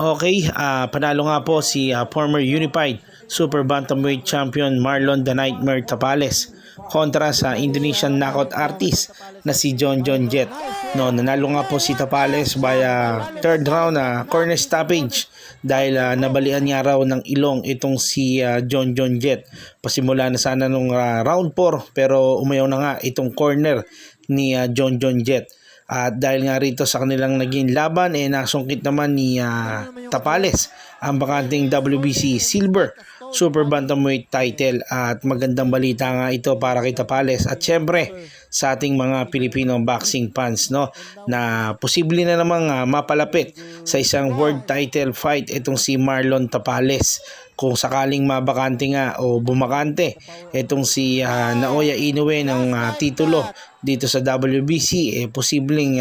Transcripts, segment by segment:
Okay, panalo nga po si former Unified Super Bantamweight Champion Marlon The Nightmare Tapales kontra sa Indonesian knockout artist na si John John Jet. No, nanalo nga po si Tapales via third round corner stoppage dahil nabalian niya raw ng ilong itong si John John Jet. Pasimula na sana nung round 4 pero umayaw na nga itong corner ni John John Jet. At dahil nga rito sa kanilang naging laban, nasungkit naman ni Tapales ang bakanting WBC Silver Super Bantamweight title. At magandang balita nga ito para kay Tapales at syempre sa ating mga Pilipino boxing fans, no, na posible na namang mapalapit sa isang world title fight itong si Marlon Tapales. Kung sakaling mabakante nga o bumakante itong si Naoya Inoue ng titulo dito sa WBC, posibleng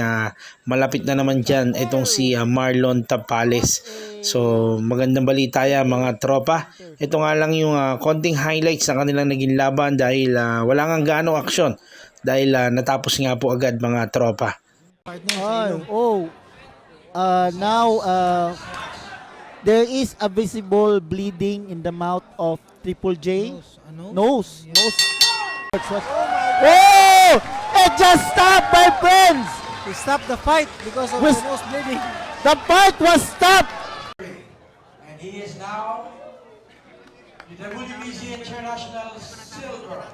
malapit na naman dyan itong si Marlon Tapales. So magandang balita yan mga tropa. Ito nga lang yung konting highlights ng kanilang naging laban dahil wala nga gaano aksyon dahil natapos nga po agad mga tropa. Now there is a visible bleeding in the mouth of Triple J. Nose. Oh! It just stopped, my friends! We stopped the fight because of the nose bleeding. The fight was stopped! And he is now the WBC International Silver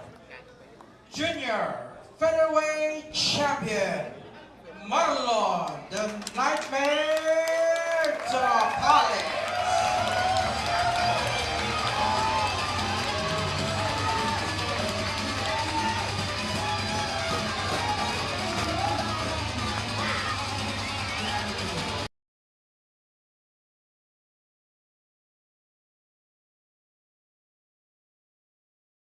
Junior Featherweight Champion, Marlon The Nightmare Tapales.